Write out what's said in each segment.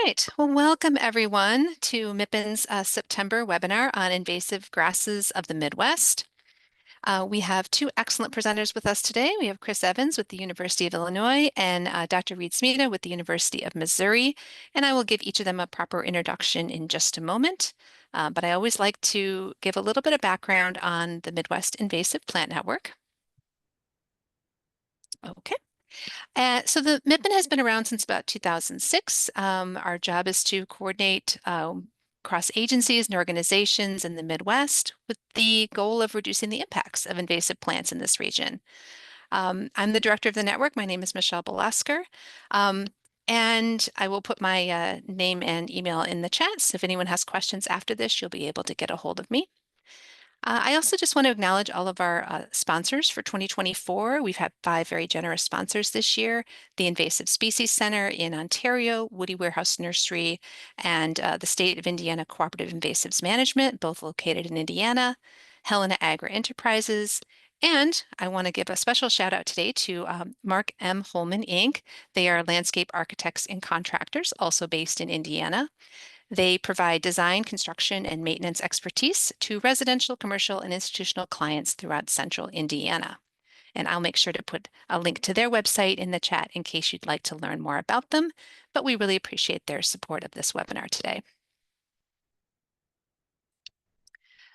right. Well, welcome everyone to MIPIM's September webinar on invasive grasses of the Midwest. We have two excellent presenters with us today. We have Chris Evans with the University of Illinois and Dr. Reed Smita with the University of Missouri. And I will give each of them a proper introduction in just a moment. But I always like to give a little bit of background on the Midwest Invasive Plant Network. Okay. So the MIPIM has been around since about 2006. Our job is to coordinate across agencies and organizations in the Midwest with the goal of reducing the impacts of invasive plants in this region. I'm the director of the network. My name is Michelle Belasker. And I will put my name and email in the chat. So if anyone has questions after this, you'll be able to get a hold of me. I also just want to acknowledge all of our sponsors for 2024. We've had 5 very generous sponsors this year: the Invasive Species Center in Ontario, Woody Warehouse Nursery, and the State of Indiana Cooperative Invasives Management, both located in Indiana, Helena Agri Enterprises, and I want to give a special shout out today to Mark M. Holman, Inc. They are landscape architects and contractors, also based in Indiana. They provide design, construction, and maintenance expertise to residential, commercial, and institutional clients throughout central Indiana. And I'll make sure to put a link to their website in the chat in case you'd like to learn more about them, but we really appreciate their support of this webinar today.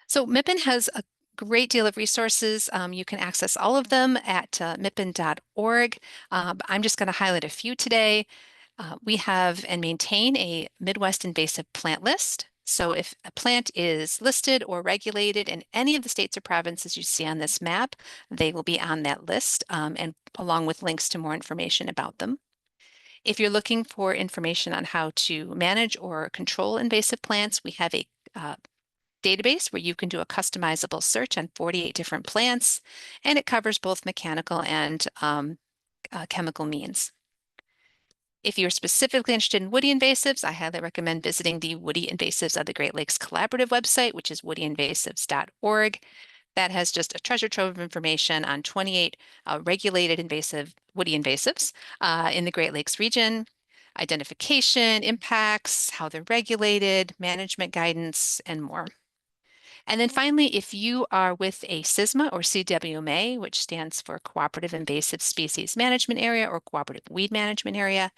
So MIPIM has a great deal of resources. You can access all of them at mipim.org. I'm just going to highlight a few today. We have and maintain a Midwest invasive plant list. So if a plant is listed or regulated in any of the states or provinces you see on this map, they will be on that list, and along with links to more information about them. If you're looking for information on how to manage or control invasive plants, we have a database where you can do a customizable search on 48 different plants, and it covers both mechanical and chemical means. If you're specifically interested in woody invasives, I highly recommend visiting the Woody Invasives of the Great Lakes Collaborative website, which is woodyinvasives.org. That has just a treasure trove of information on 28 regulated invasive woody invasives in the Great Lakes region, identification, impacts, how they're regulated, management guidance, and more. And then finally, if you are with a CISMA or CWMA, which stands for Cooperative Invasive Species Management Area or Cooperative Weed Management Area,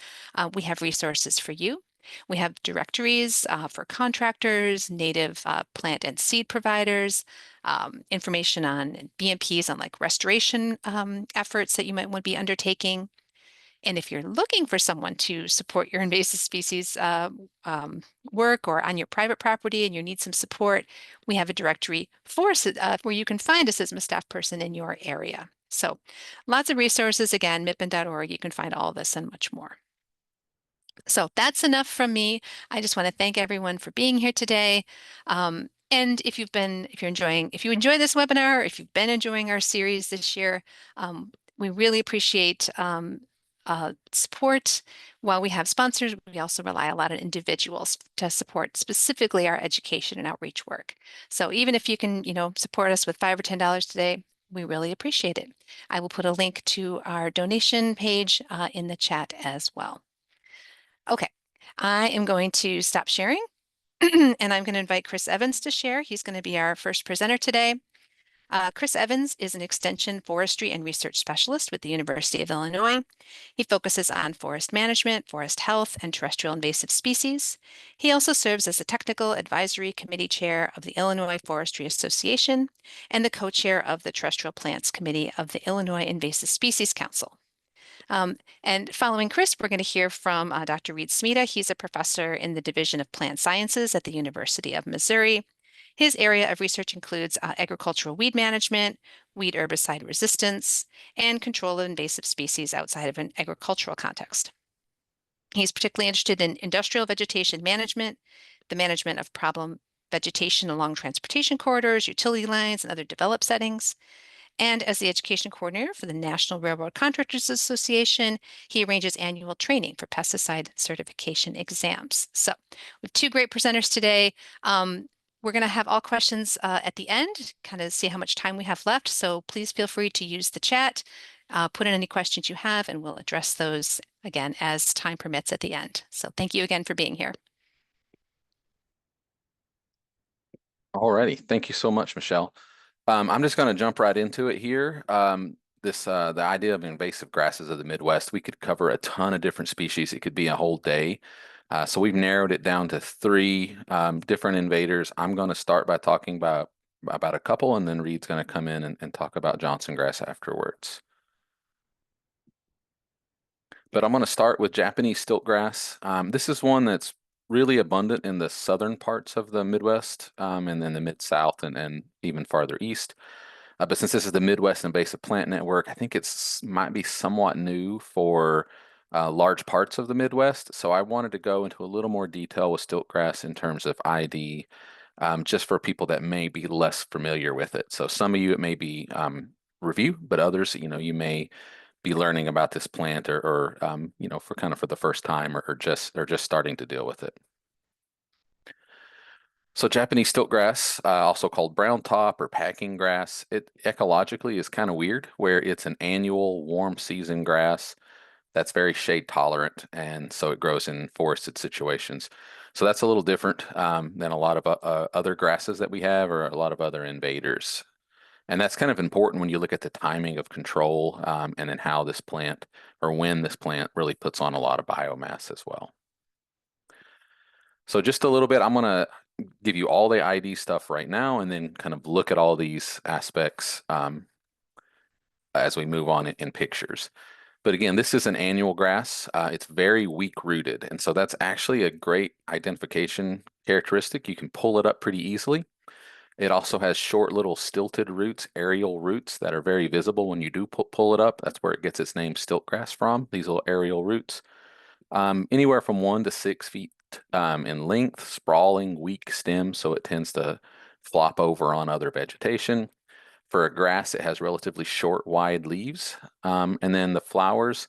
we have resources for you. We have directories for contractors, native plant and seed providers, information on BMPs on like restoration efforts that you might want to be undertaking. And if you're looking for someone to support your invasive species work or on your private property and you need some support, we have a directory for where you can find a CISMA staff person in your area. So lots of resources. Again, mipim.org, you can find all this and much more. So that's enough from me. I just want to thank everyone for being here today. And if you enjoy this webinar, or if you've been enjoying our series this year, we really appreciate support. While we have sponsors, we also rely a lot on individuals to support specifically our education and outreach work. So even if you can, support us with $5 or $10 today, we really appreciate it. I will put a link to our donation page in the chat as well. Okay, I am going to stop sharing and I'm going to invite Chris Evans to share. He's going to be our first presenter today. Chris Evans is an extension forestry and research specialist with the University of Illinois. He focuses on forest management, forest health, and terrestrial invasive species. He also serves as the technical advisory committee chair of the Illinois Forestry Association and the co-chair of the Terrestrial Plants Committee of the Illinois Invasive Species Council. And following Chris, we're going to hear from Dr. Reed Smita. He's a professor in the Division of Plant Sciences at the University of Missouri. His area of research includes agricultural weed management, weed herbicide resistance, and control of invasive species outside of an agricultural context. He's particularly interested in industrial vegetation management, the management of problem vegetation along transportation corridors, utility lines, and other developed settings. And as the education coordinator for the National Railroad Contractors Association, he arranges annual training for pesticide certification exams. So we have two great presenters today. We're going to have all questions at the end, kind of see how much time we have left. So please feel free to use the chat, put in any questions you have, and we'll address those again as time permits at the end. So thank you again for being here. Alrighty, thank you so much, Michelle. I'm just going to jump right into it here. The idea of invasive grasses of the Midwest, we could cover a ton of different species. It could be a whole day. So we've narrowed it down to three different invaders. I'm going to start by talking about a couple, and then Reed's going to come in and talk about Johnson grass afterwards. But I'm going to start with Japanese stiltgrass. This is one that's really abundant in the southern parts of the Midwest, and then the Mid-South and even farther east. But since this is the Midwest Invasive Plant Network, I think it's might be somewhat new for large parts of the Midwest. So I wanted to go into a little more detail with stiltgrass in terms of ID, just for people that may be less familiar with it. So some of you it may be review, but others, you may be learning about this plant or for kind of for the first time or just starting to deal with it. So Japanese stiltgrass, also called brown top or packing grass, it ecologically is kind of weird, where it's an annual warm season grass that's very shade tolerant, and so it grows in forested situations. So that's a little different than a lot of other grasses that we have or a lot of other invaders. And that's kind of important when you look at the timing of control and then how this plant or when this plant really puts on a lot of biomass as well. So just a little bit, I'm going to give you all the ID stuff right now and then kind of look at all these aspects as we move on in pictures. But again, this is an annual grass. It's very weak rooted. And so that's actually a great identification characteristic. You can pull it up pretty easily. It also has short little stilted roots, aerial roots that are very visible when you do pull it up. That's where it gets its name stiltgrass from, these little aerial roots. Anywhere from 1 to 6 feet in length, sprawling, weak stems, so it tends to flop over on other vegetation. For a grass, it has relatively short, wide leaves. And then the flowers,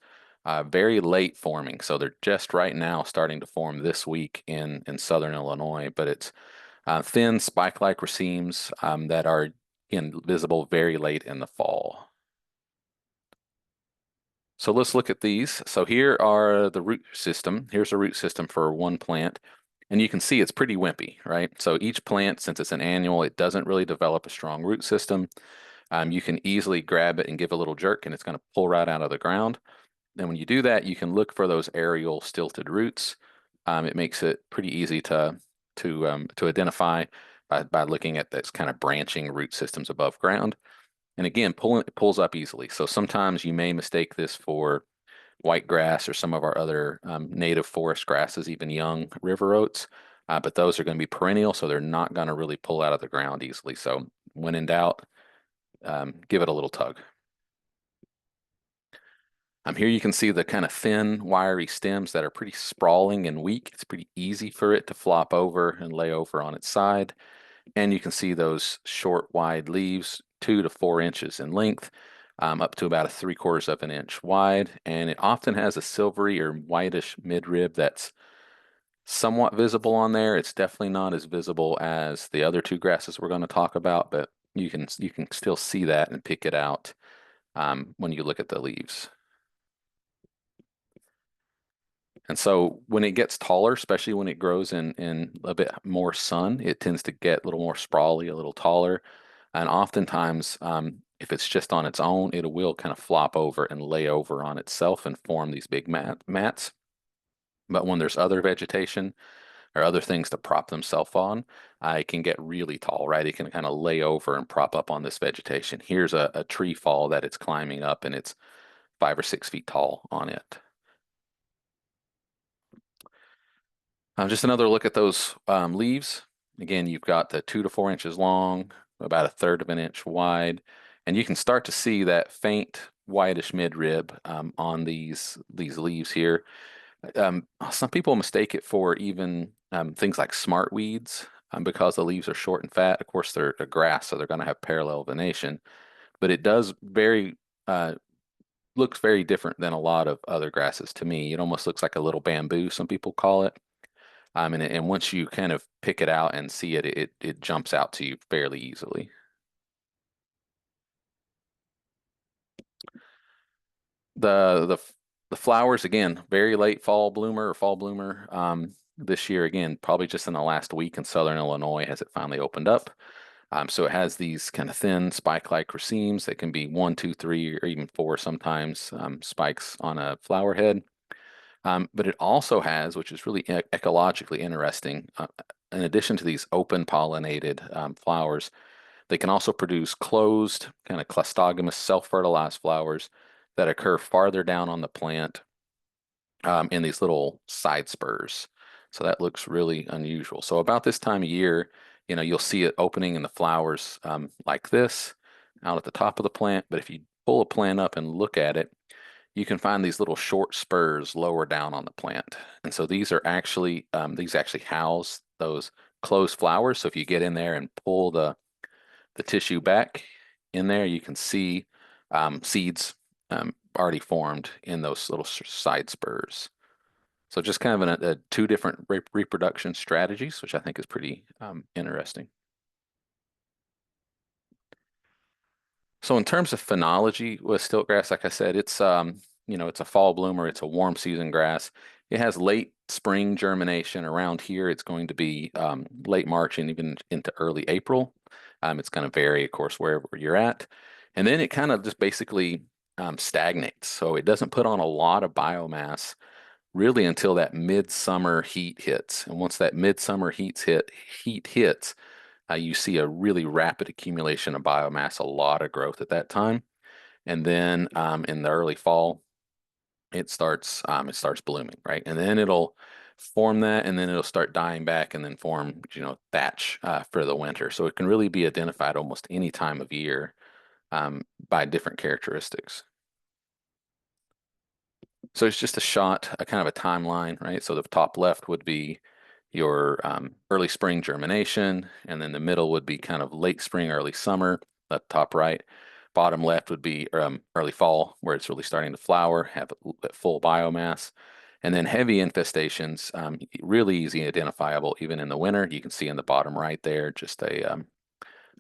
very late forming. So they're just right now starting to form this week in southern Illinois, but it's thin spike-like racemes that are visible very late in the fall. So let's look at these. So here are the root system. Here's a root system for one plant. And you can see it's pretty wimpy, right? So each plant, since it's an annual, it doesn't really develop a strong root system. You can easily grab it and give a little jerk, and it's going to pull right out of the ground. And when you do that, you can look for those aerial stilted roots. It makes it pretty easy to identify by looking at this kind of branching root systems above ground. And again, it pulls up easily. So sometimes you may mistake this for white grass or some of our other native forest grasses, even young river oats. But those are going to be perennial, so they're not going to really pull out of the ground easily. So when in doubt, give it a little tug. Here you can see the kind of thin, wiry stems that are pretty sprawling and weak. It's pretty easy for it to flop over and lay over on its side. And you can see those short, wide leaves, 2 to 4 inches in length, up to about 3/4 of an inch wide. And it often has a silvery or whitish midrib that's somewhat visible on there. It's definitely not as visible as the other two grasses we're going to talk about, but you can still see that and pick it out when you look at the leaves. And so when it gets taller, especially when it grows in a bit more sun, it tends to get a little more sprawly, a little taller. And oftentimes, if it's just on its own, it will kind of flop over and lay over on itself and form these big mats. But when there's other vegetation or other things to prop themselves on, it can get really tall, right? It can kind of lay over and prop up on this vegetation. Here's a tree fall that it's climbing up, and it's 5 or 6 feet tall on it. Just another look at those leaves. Again, you've got the 2 to 4 inches long, about 1/3 of an inch wide, and you can start to see that faint whitish midrib on these leaves here. Some people mistake it for even things like smart weeds because the leaves are short and fat. Of course, they're a grass, so they're going to have parallel venation, but it does looks very different than a lot of other grasses to me. It almost looks like a little bamboo, some people call it. And once you kind of pick it out and see it, it jumps out to you fairly easily. The The flowers, again, very late fall bloomer or fall bloomer. This year, again, probably just in the last week in Southern Illinois has it finally opened up. So it has these kind of thin spike-like racemes that can be 1, 2, 3, or even 4 sometimes spikes on a flower head. But it also has, which is really ecologically interesting, in addition to these open pollinated flowers, they can also produce closed, kind of clastogamous, self-fertilized flowers that occur farther down on the plant in these little side spurs. So that looks really unusual. So about this time of year, you'll see it opening in the flowers like this out at the top of the plant. But if you pull a plant up and look at it, you can find these little short spurs lower down on the plant. And so these actually house those closed flowers. So if you get in there and pull the tissue back in there, you can see seeds already formed in those little side spurs. So just kind of two different reproduction strategies, which I think is pretty interesting. So in terms of phenology with stiltgrass, like I said, it's it's a fall bloomer, it's a warm season grass. It has late spring germination. Around here. It's going to be late March and even into early April. It's going to vary, of course, wherever you're at. And then it kind of just basically stagnates. So it doesn't put on a lot of biomass really until that midsummer heat hits. And once that midsummer heat hits, you see a really rapid accumulation of biomass, a lot of growth at that time. And then in the early fall, it starts blooming, right? And then it'll form that, and then it'll start dying back, and then form, thatch for the winter. So it can really be identified almost any time of year by different characteristics. So it's just a kind of a timeline, right? So the top left would be your early spring germination, and then the middle would be kind of late spring, early summer. The top right, bottom left would be early fall, where it's really starting to flower, have full biomass. And then heavy infestations, really easy identifiable even in the winter. You can see in the bottom right there, just a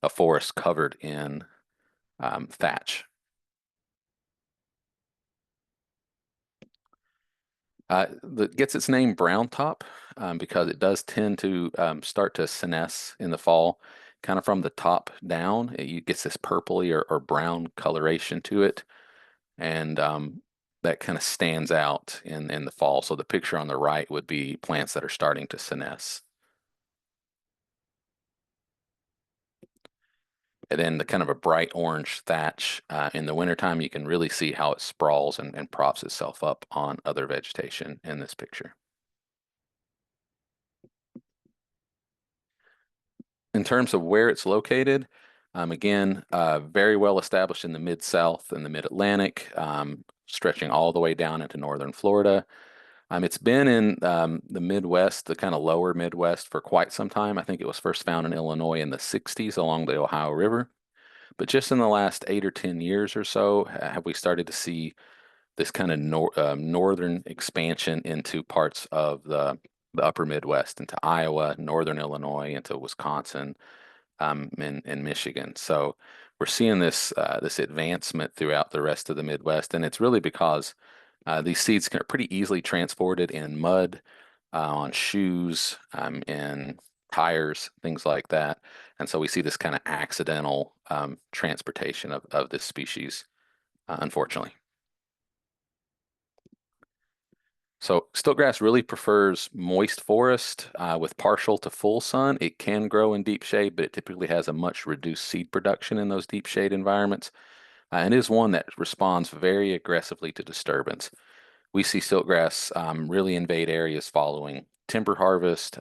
forest covered in thatch. That gets its name brown top because it does tend to start to senesce in the fall, kind of from the top down. It gets this purpley or brown coloration to it, and that kind of stands out in the fall. So the picture on the right would be plants that are starting to senesce. And then the kind of a bright orange thatch in the wintertime, you can really see how it sprawls and props itself up on other vegetation in this picture. In terms of where it's located, again, very well established in the Mid-South and the Mid-Atlantic, stretching all the way down into northern Florida. It's been in the Midwest, the kind of lower Midwest, for quite some time. I think it was first found in Illinois in the 60s along the Ohio River. But just in the last 8 or 10 years or so, have we started to see this kind of northern expansion into parts of the upper Midwest, into Iowa, northern Illinois, into Wisconsin, and Michigan. So we're seeing this advancement throughout the rest of the Midwest, and it's really because these seeds are pretty easily transported in mud, on shoes, in tires, things like that. And so we see this kind of accidental transportation of this species, unfortunately. So stiltgrass really prefers moist forest with partial to full sun. It can grow in deep shade, but it typically has a much reduced seed production in those deep shade environments. And is one that responds very aggressively to disturbance. We see stiltgrass really invade areas following timber harvest,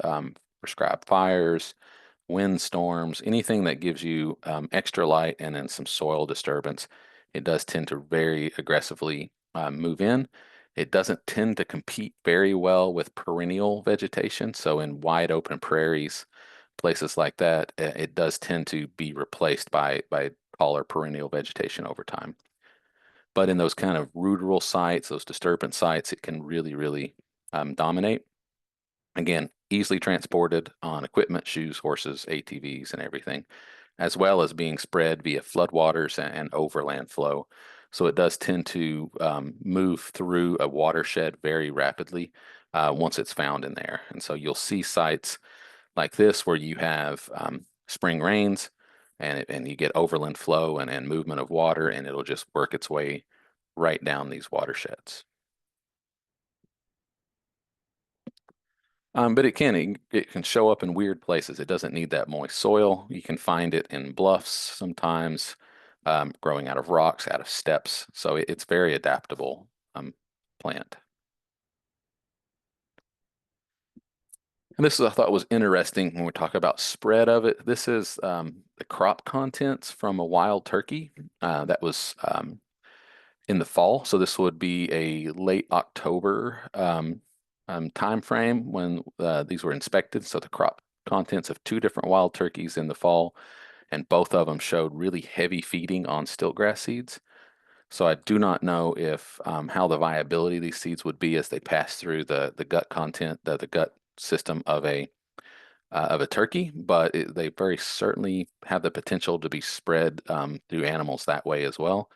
prescribed fires, windstorms, anything that gives you extra light and then some soil disturbance. It does tend to very aggressively move in. It doesn't tend to compete very well with perennial vegetation. So in wide open prairies, places like that, it does tend to be replaced by taller perennial vegetation over time. But in those kind of ruderal sites, those disturbance sites, it can really, really dominate. Again, easily transported on equipment, shoes, horses, ATVs, and everything, as well as being spread via floodwaters and overland flow. So it does tend to move through a watershed very rapidly once it's found in there. And so you'll see sites like this where you have spring rains and you get overland flow and movement of water, and it'll just work its way right down these watersheds. But it can show up in weird places. It doesn't need that moist soil. You can find it in bluffs sometimes, growing out of rocks, out of steps. So it's very adaptable plant. And this is, I thought was interesting when we talk about spread of it. This is the crop contents from a wild turkey that was in the fall. So this would be a late October time frame when these were inspected. So the crop contents of two different wild turkeys in the fall, and both of them showed really heavy feeding on stiltgrass seeds. So I do not know if how the viability of these seeds would be as they pass through the gut content, the gut system of a turkey, but they very certainly have the potential to be spread through animals that way as well.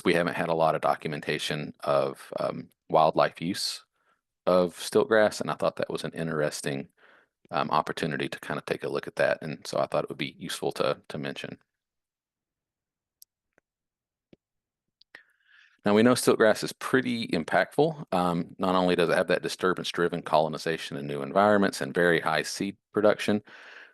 We haven't had a lot of documentation of wildlife use of stiltgrass, and I thought that was an interesting opportunity to kind of take a look at that. And so I thought it would be useful to mention. Now we know stiltgrass is pretty impactful. Not only does it have that disturbance-driven colonization in new environments and very high seed production,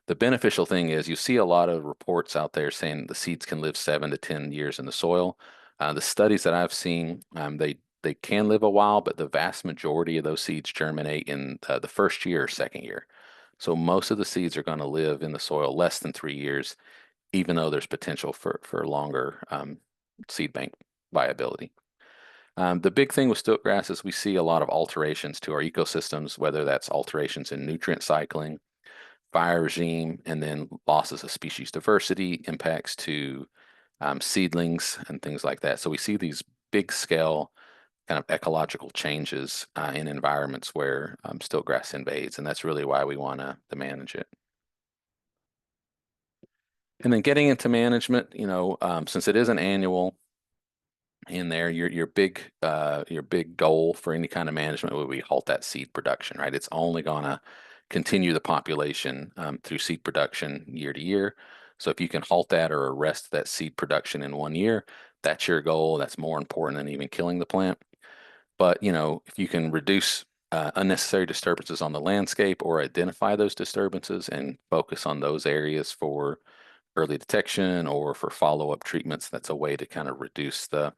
the beneficial thing is you see a lot of reports out there saying the seeds can live 7 to 10 years in the soil. The studies that I've seen, they can live a while, but the vast majority of those seeds germinate in the first year or second year. So most of the seeds are going to live in the soil less than 3 years, even though there's potential for longer seed bank viability. The big thing with stiltgrass is we see a lot of alterations to our ecosystems, whether that's alterations in nutrient cycling, fire regime, and then losses of species diversity, impacts to seedlings and things like that. So we see these big scale kind of ecological changes in environments where stiltgrass invades, and that's really why we want to manage it. And then getting into management, since it is an annual in there, your big goal for any kind of management would be halt that seed production, right? It's only gonna continue the population through seed production year to year. So if you can halt that or arrest that seed production in 1 year, that's your goal. That's more important than even killing the plant. But if you can reduce unnecessary disturbances on the landscape or identify those disturbances and focus on those areas for early detection or for follow-up treatments, that's a way to kind of reduce the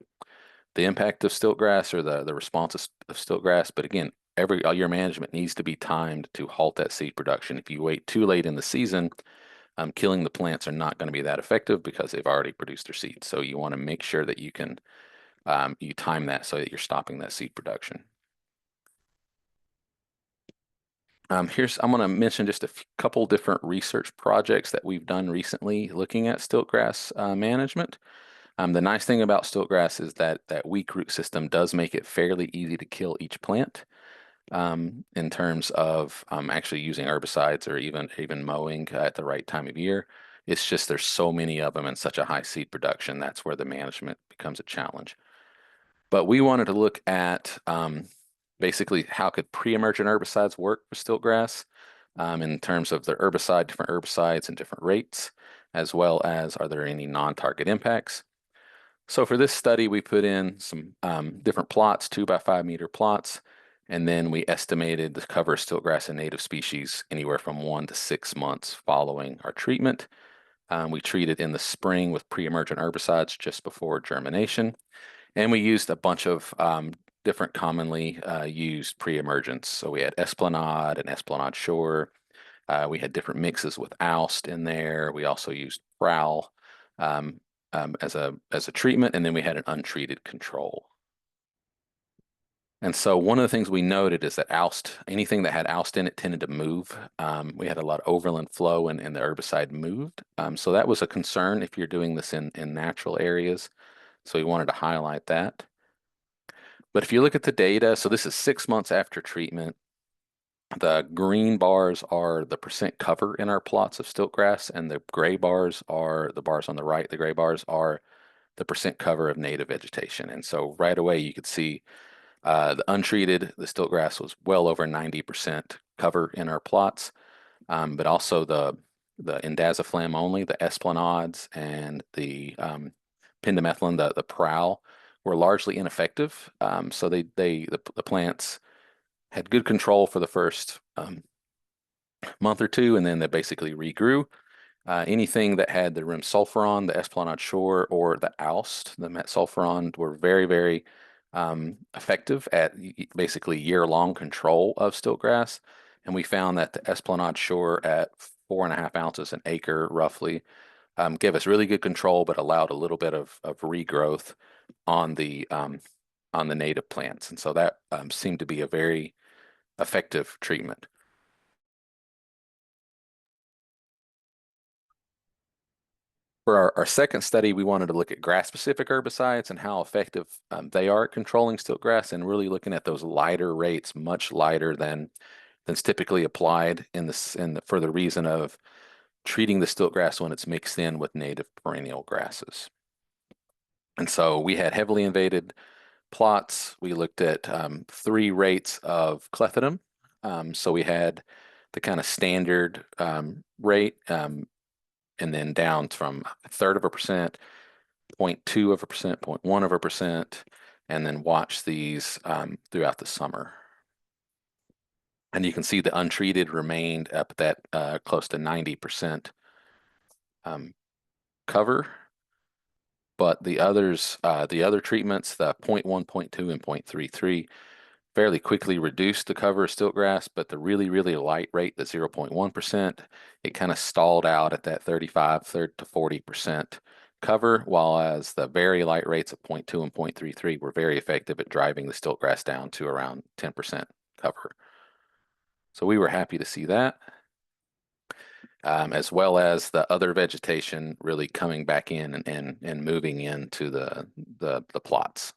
impact of stiltgrass or the response of stiltgrass. But again, all your management needs to be timed to halt that seed production. If you wait too late in the season, killing the plants are not going to be that effective because they've already produced their seeds. So you want to make sure that you can you time that so that you're stopping that seed production. I'm going to mention just a couple different research projects that we've done recently looking at stiltgrass management. The nice thing about stiltgrass is that weak root system does make it fairly easy to kill each plant in terms of actually using herbicides or even mowing at the right time of year. It's just there's so many of them and such a high seed production. That's where the management becomes a challenge. But we wanted to look at basically how could pre-emergent herbicides work for stiltgrass in terms of different herbicides and different rates, as well as are there any non-target impacts. So for this study, we put in some different plots, 2 by 5 meter plots, and then we estimated the cover of stiltgrass and native species anywhere from 1 to 6 months following our treatment. We treated in the spring with pre-emergent herbicides just before germination, and we used a bunch of different commonly used pre-emergents. So we had Esplanade and Esplanade Shore. We had different mixes with Oust in there. We also used Prowl as a treatment, and then we had an untreated control. And so one of the things we noted is that anything that had Oust in it tended to move. We had a lot of overland flow and the herbicide moved. So that was a concern if you're doing this in natural areas. So we wanted to highlight that. But if you look at the data, so this is 6 months after treatment. The green bars are the percent cover in our plots of stiltgrass, and the gray bars are the bars on the right. The gray bars are the percent cover of native vegetation. And so right away you could see the untreated, the stiltgrass was well over 90% cover in our plots, but also the indaziflam only, the esplanades and the pendimethalin, the prowl, were largely ineffective. So the plants had good control for the first month or two, and then they basically regrew. Anything that had the rimsulfuron, the Esplanade Shore, or the Oust, the metsulfuron, were very, very effective at basically year-long control of stiltgrass. And we found that the Esplanade Shore at 4.5 ounces an acre, roughly, gave us really good control, but allowed a little bit of regrowth on the native plants. And so that seemed to be a very effective treatment. For our second study, we wanted to look at grass-specific herbicides and how effective they are at controlling stiltgrass, and really looking at those lighter rates, much lighter than's typically applied for the reason of treating the stiltgrass when it's mixed in with native perennial grasses. And so we had heavily invaded plots. We looked at 3 rates of clethodim. So we had the kind of standard rate, and then down from 1/3%, 0.2%, 0.1%, and then watch these throughout the summer. And you can see the untreated remained up at that close to 90% cover. But the others, the other treatments, the 0.1, 0.2, and 0.33, fairly quickly reduced the cover of stiltgrass, but the really, really light rate, the 0.1%, it kind of stalled out at that 35 to 40% cover, while as the very light rates of 0.2 and 0.33 were very effective at driving the stiltgrass down to around 10% cover. So we were happy to see that, as well as the other vegetation really coming back in and moving into the plots.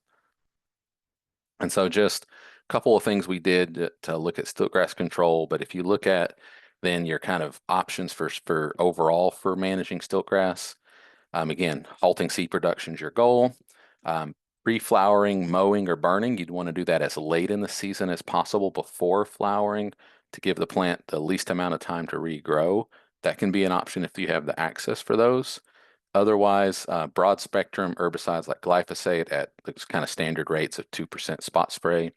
And so just a couple of things we did to look at stiltgrass control, but if you look at then your kind of options for overall for managing stiltgrass, again, halting seed production is your goal. Pre-flowering, mowing, or burning, you'd want to do that as late in the season as possible before flowering to give the plant the least amount of time to regrow. That can be an option if you have the access for those. Otherwise, broad spectrum herbicides like glyphosate at those kind of standard rates of 2% spot spray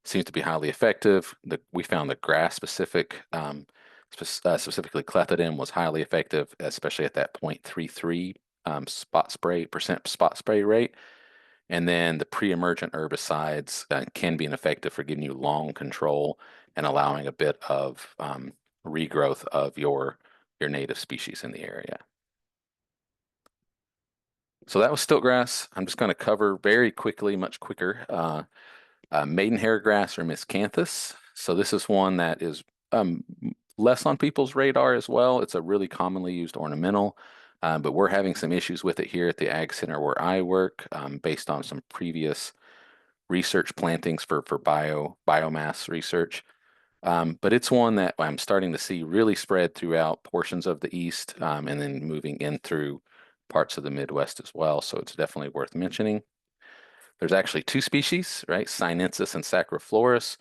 seems to be highly effective. We found the grass specific, specifically clethodim, was highly effective, especially at that 0.33 spot spray rate. And then the pre-emergent herbicides can be effective for giving you long control and allowing a bit of regrowth of your native species in the area. So that was stiltgrass. I'm just going to cover very quickly, much quicker, maidenhair grass or miscanthus. So this is one that is less on people's radar as well. It's a really commonly used ornamental, but we're having some issues with it here at the Ag Center where I work, based on some previous research plantings for biomass research. But it's one that I'm starting to see really spread throughout portions of the East, and then moving in through parts of the Midwest as well. So it's definitely worth mentioning. There's actually 2 species, right? Sinensis and Sacroflorus.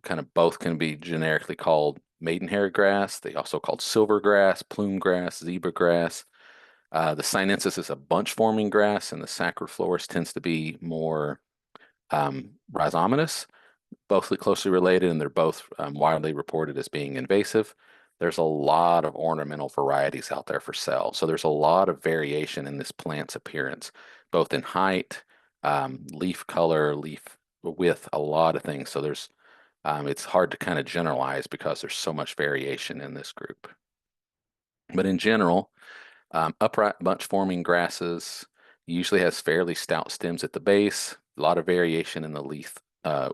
Kind of both can be generically called maidenhair grass. They also called silvergrass, plume grass, zebra grass. The Sinensis is a bunch-forming grass, and the Sacroflorus tends to be more rhizomatous, both closely related, and they're both widely reported as being invasive. There's a lot of ornamental varieties out there for sale. So there's a lot of variation in this plant's appearance, both in height, leaf color, leaf width, a lot of things. So it's hard to kind of generalize because there's so much variation in this group. But in general, upright bunch forming grasses usually has fairly stout stems at the base, a lot of variation in the leaf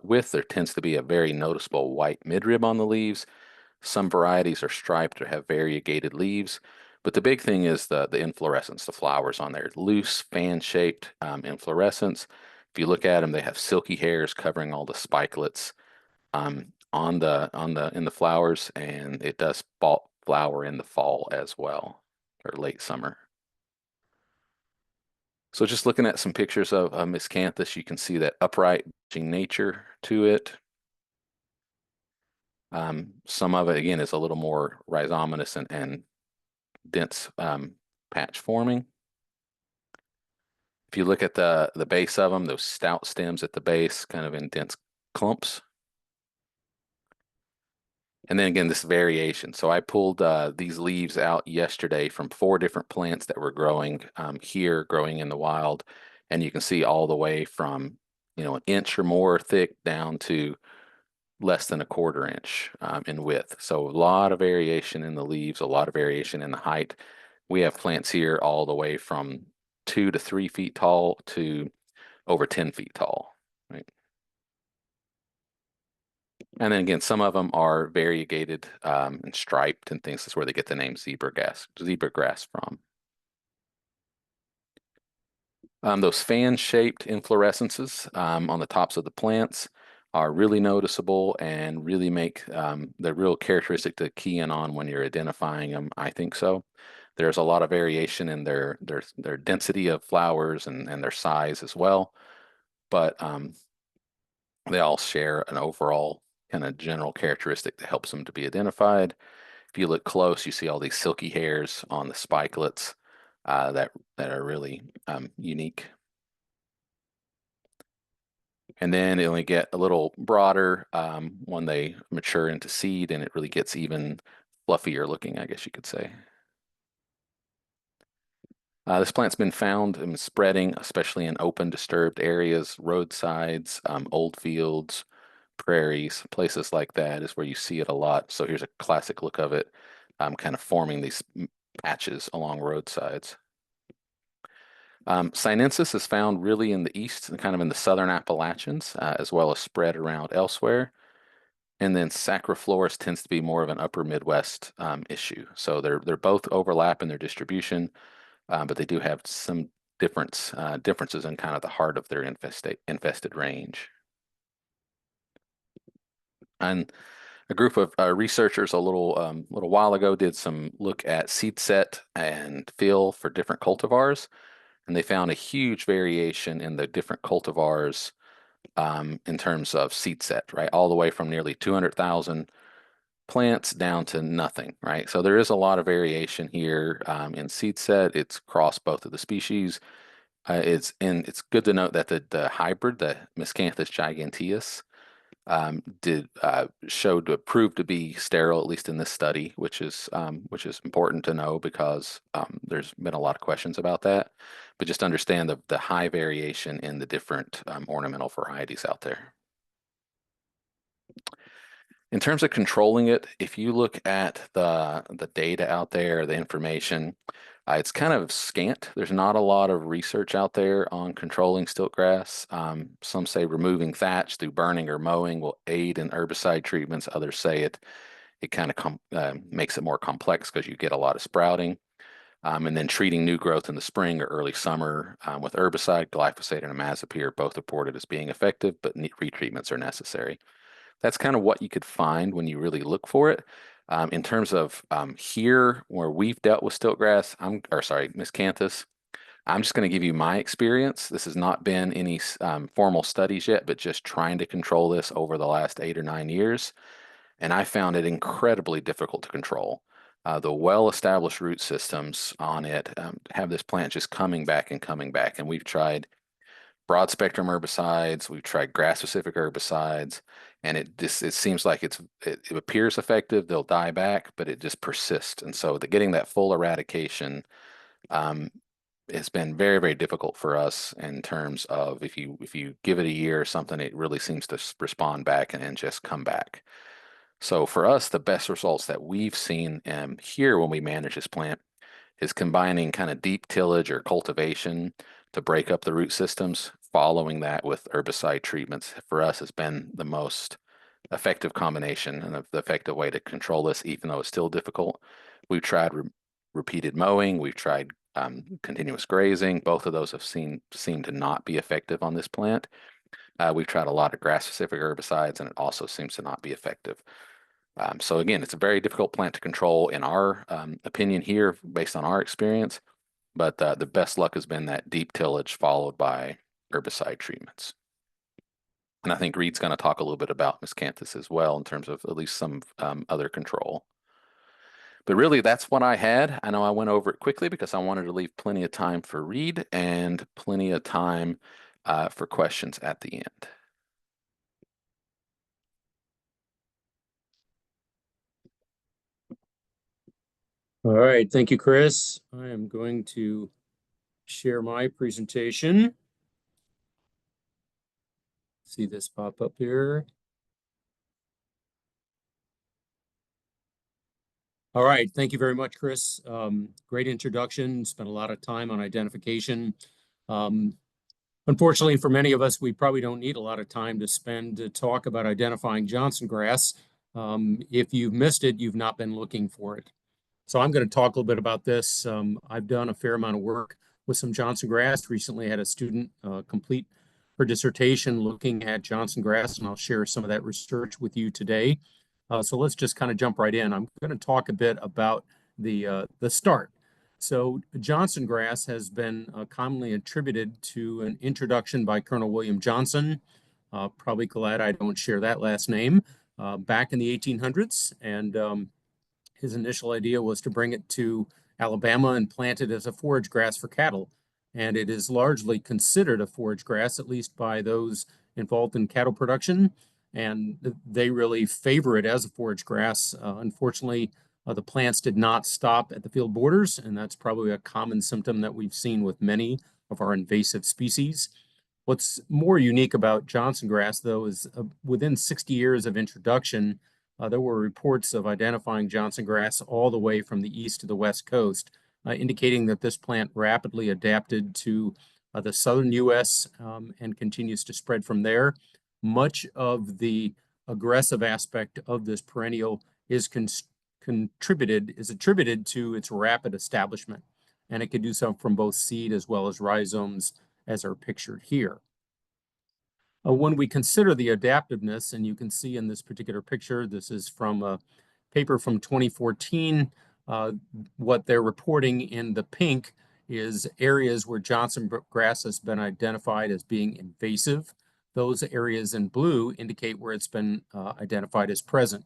width. There tends to be a very noticeable white midrib on the leaves. Some varieties are striped or have variegated leaves, but the big thing is the inflorescence, the flowers on there, loose fan-shaped inflorescence. If you look at them, they have silky hairs covering all the spikelets in the flowers, and it does flower in the fall as well, or late summer. So just looking at some pictures of Miscanthus, you can see that upright nature to it. Some of it, again, is a little more rhizomatous and dense patch forming. If you look at the base of them, those stout stems at the base, kind of in dense clumps. And then again, this variation. So I pulled these leaves out yesterday from 4 different plants that were growing here, growing in the wild. And you can see all the way from, an inch or more thick down to less than a 1/4 inch in width. So a lot of variation in the leaves, a lot of variation in the height. We have plants here all the way from 2 to 3 feet tall to over 10 feet tall, right? And then again, some of them are variegated and striped and things. That's where they get the name zebra grass from. Those fan-shaped inflorescences on the tops of the plants are really noticeable and really make the real characteristic to key in on when you're identifying them. I think so. There's a lot of variation in their density of flowers and their size as well, but they all share an overall kind of general characteristic that helps them to be identified. If you look close, you see all these silky hairs on the spikelets that are really unique. And then it only get a little broader when they mature into seed, and it really gets even fluffier looking, I guess you could say. This plant's been found in spreading, especially in open, disturbed areas, roadsides, old fields, prairies, places like that is where you see it a lot. So here's a classic look of it, kind of forming these patches along roadsides. Sinensis is found really in the east and kind of in the southern Appalachians, as well as spread around elsewhere. And then Sacroflorus tends to be more of an upper Midwest issue. So they're both overlap in their distribution, but they do have some differences in kind of the heart of their infested range. And a group of researchers a little while ago did some look at seed set and fill for different cultivars, and they found a huge variation in the different cultivars in terms of seed set, right? All the way from nearly 200,000 plants down to nothing, right? So there is a lot of variation here in seed set. It's across both of the species. It's good to note that the hybrid, the Miscanthus giganteus, did showed to prove to be sterile, at least in this study, which is important to know because there's been a lot of questions about that. But just understand the high variation in the different ornamental varieties out there. In terms of controlling it, if you look at the data out there, the information, it's kind of scant. There's not a lot of research out there on controlling stiltgrass. Some say removing thatch through burning or mowing will aid in herbicide treatments. Others say it kind of makes it more complex because you get a lot of sprouting. And then treating new growth in the spring or early summer with herbicide, glyphosate and imazapyr, both reported as being effective, but retreatments are necessary. That's kind of what you could find when you really look for it. In terms of here where we've dealt with stiltgrass, miscanthus, I'm just going to give you my experience. This has not been any formal studies yet, but just trying to control this over the last 8 or 9 years. And I found it incredibly difficult to control. The well-established root systems on it have this plant just coming back and coming back. And we've tried broad spectrum herbicides, we've tried grass specific herbicides, and it seems like it appears effective, they'll die back, but it just persists. And so getting that full eradication has been very, very difficult for us in terms of if you give it a year or something, it really seems to respond back and just come back. So for us, the best results that we've seen here when we manage this plant is combining kind of deep tillage or cultivation to break up the root systems. Following that with herbicide treatments for us has been the most effective combination and the effective way to control this, even though it's still difficult. We've tried repeated mowing, we've tried continuous grazing. Both of those have seemed to not be effective on this plant. We've tried a lot of grass-specific herbicides, and it also seems to not be effective. So again, it's a very difficult plant to control in our opinion here, based on our experience. but the best luck has been that deep tillage followed by herbicide treatments. And I think Reed's going to talk a little bit about miscanthus as well in terms of at least some other control. But really, that's what I had. I know I went over it quickly because I wanted to leave plenty of time for Reed and plenty of time for questions at the end. All right, thank you, Chris. I am going to share my presentation. See this pop up here. All right, thank you very much, Chris. Great introduction. Spent a lot of time on identification. Unfortunately, for many of us, we probably don't need a lot of time to spend to talk about identifying Johnson grass. If you've missed it, you've not been looking for it. So I'm going to talk a little bit about this. I've done a fair amount of work with some Johnson grass. Recently, I had a student complete her dissertation looking at Johnson grass, and I'll share some of that research with you today. So let's just kind of jump right in. I'm going to talk a bit about the start. So Johnson grass has been commonly attributed to an introduction by Colonel William Johnson. Probably glad I don't share that last name. Back in the 1800s, and his initial idea was to bring it to Alabama and plant it as a forage grass for cattle. And it is largely considered a forage grass, at least by those involved in cattle production. And they really favor it as a forage grass. Unfortunately, the plants did not stop at the field borders, and that's probably a common symptom that we've seen with many of our invasive species. What's more unique about Johnson grass, though, is within 60 years of introduction, there were reports of identifying Johnson grass all the way from the east to the west coast, indicating that this plant rapidly adapted to the southern U.S. And continues to spread from there. Much of the aggressive aspect of this perennial is attributed to its rapid establishment, and it can do so from both seed as well as rhizomes, as are pictured here. When we consider the adaptiveness, and you can see in this particular picture, this is from a paper from 2014. What they're reporting in the pink is areas where Johnson grass has been identified as being invasive. Those areas in blue indicate where it's been identified as present.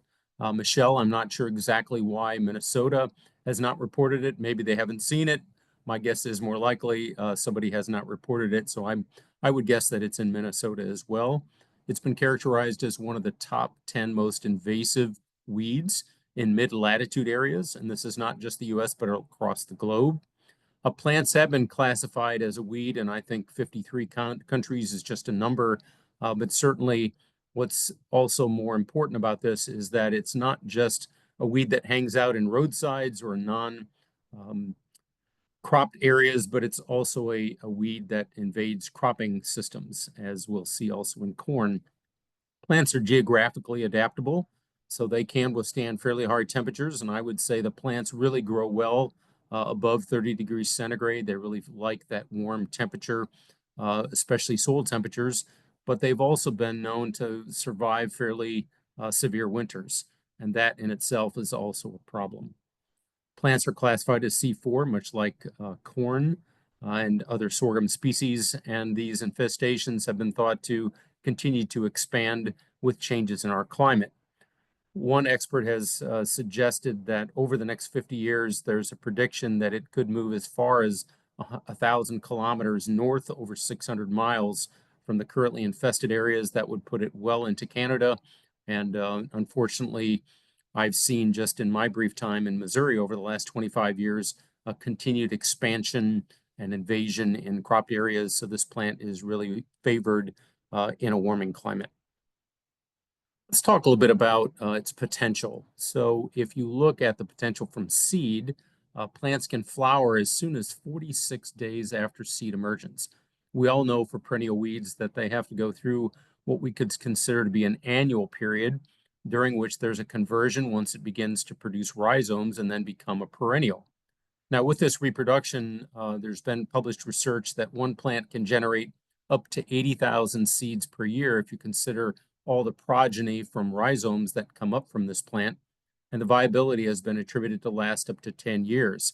Michelle, I'm not sure exactly why Minnesota has not reported it. Maybe they haven't seen it. My guess is more likely somebody has not reported it. So I would guess that it's in Minnesota as well. It's been characterized as one of the top 10 most invasive weeds in mid-latitude areas. And this is not just the US, but across the globe. Plants have been classified as a weed, and I think 53 countries is just a number. But certainly what's also more important about this is that it's not just a weed that hangs out in roadsides or cropped areas, but it's also a weed that invades cropping systems, as we'll see also in corn. Plants are geographically adaptable, so they can withstand fairly hard temperatures, and I would say the plants really grow well above 30 degrees centigrade. They really like that warm temperature, especially soil temperatures, but they've also been known to survive fairly severe winters, and that in itself is also a problem. Plants are classified as C4, much like corn and other sorghum species, and these infestations have been thought to continue to expand with changes in our climate. One expert has suggested that over the next 50 years, there's a prediction that it could move as far as 1,000 kilometers north, over 600 miles from the currently infested areas. That would put it well into Canada. And unfortunately, I've seen just in my brief time in Missouri over the last 25 years, a continued expansion and invasion in cropped areas. So this plant is really favored in a warming climate. Let's talk a little bit about its potential. So if you look at the potential from seed, plants can flower as soon as 46 days after seed emergence. We all know for perennial weeds that they have to go through what we could consider to be an annual period, during which there's a conversion once it begins to produce rhizomes and then become a perennial. Now, with this reproduction, there's been published research that one plant can generate up to 80,000 seeds per year if you consider all the progeny from rhizomes that come up from this plant, and the viability has been attributed to last up to 10 years.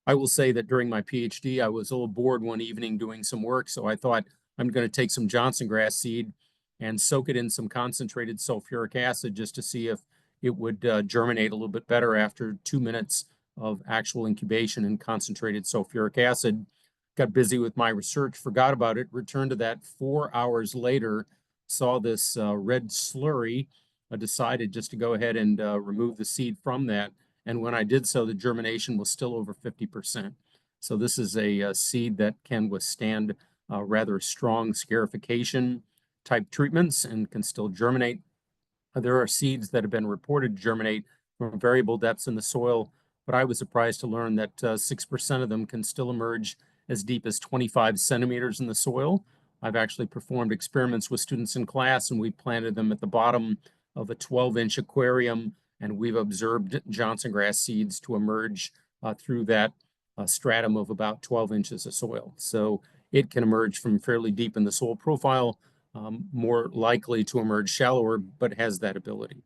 I will say that during my PhD, I was a little bored one evening doing some work, so I thought I'm going to take some Johnson grass seed and soak it in some concentrated sulfuric acid just to see if it would germinate a little bit better after 2 minutes of actual incubation in concentrated sulfuric acid. Got busy with my research, forgot about it, returned to that 4 hours later, saw this red slurry, decided just to go ahead and remove the seed from that. And when I did so, the germination was still over 50%. So this is a seed that can withstand rather strong scarification type treatments and can still germinate. There are seeds that have been reported to germinate from variable depths in the soil, but I was surprised to learn that 6% of them can still emerge as deep as 25 centimeters in the soil. I've actually performed experiments with students in class, and we planted them at the bottom of a 12-inch aquarium, and we've observed Johnson grass seeds to emerge through that stratum of about 12 inches of soil. So it can emerge from fairly deep in the soil profile, more likely to emerge shallower, but has that ability.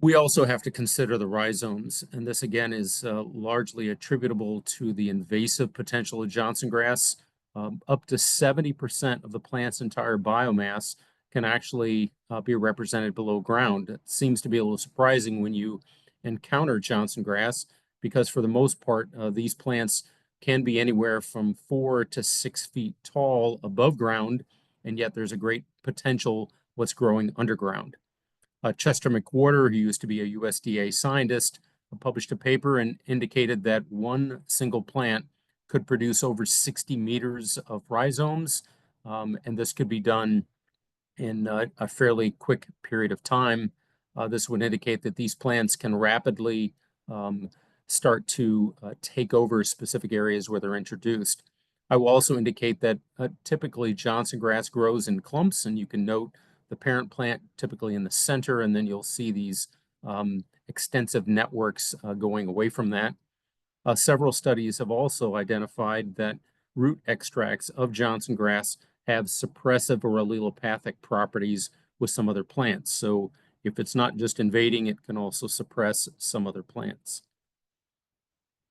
We also have to consider the rhizomes, and this again is largely attributable to the invasive potential of Johnson grass. Up to 70% of the plant's entire biomass can actually be represented below ground. It seems to be a little surprising when you encounter Johnson grass, because for the most part, these plants can be anywhere from 4 to 6 feet tall above ground, and yet there's a great potential what's growing underground. Chester McWhorter, who used to be a USDA scientist, published a paper and indicated that one single plant could produce over 60 meters of rhizomes, and this could be done in a fairly quick period of time. This would indicate that these plants can rapidly start to take over specific areas where they're introduced. I will also indicate that typically Johnson grass grows in clumps, and you can note the parent plant typically in the center, and then you'll see these extensive networks going away from that. Several studies have also identified that root extracts of Johnson grass have suppressive or allelopathic properties with some other plants. So if it's not just invading, it can also suppress some other plants.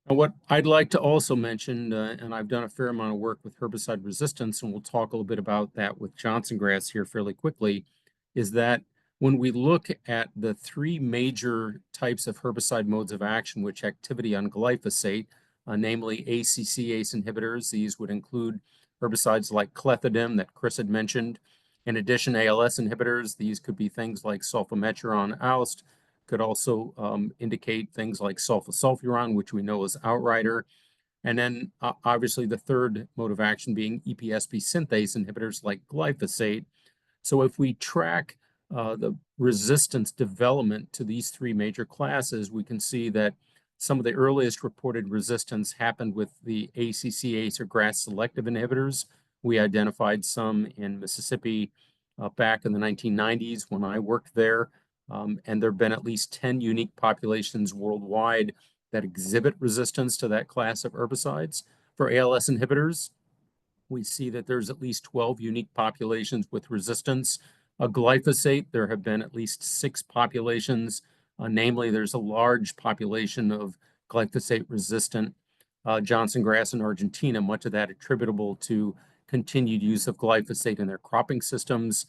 Now, what I'd like to also mention, and I've done a fair amount of work with herbicide resistance, and we'll talk a little bit about that with Johnson grass here fairly quickly, is that when we look at the 3 major types of herbicide modes of action which activity on glyphosate, namely ACC-ACE inhibitors, these would include herbicides like clethodim that Chris had mentioned. In addition, ALS inhibitors, these could be things like sulfametron, Aust, could also indicate things like sulfasulfuron, which we know is Outrider. And then obviously the third mode of action being EPSP synthase inhibitors like glyphosate. So if we track the resistance development to these 3 major classes, we can see that some of the earliest reported resistance happened with the ACC-ACE or grass selective inhibitors. We identified some in Mississippi back in the 1990s when I worked there. And there have been at least 10 unique populations worldwide that exhibit resistance to that class of herbicides. For ALS inhibitors, we see that there's at least 12 unique populations with resistance. Glyphosate, there have been at least 6 populations. Namely, there's a large population of glyphosate-resistant Johnson grass in Argentina, much of that attributable to continued use of glyphosate in their cropping systems.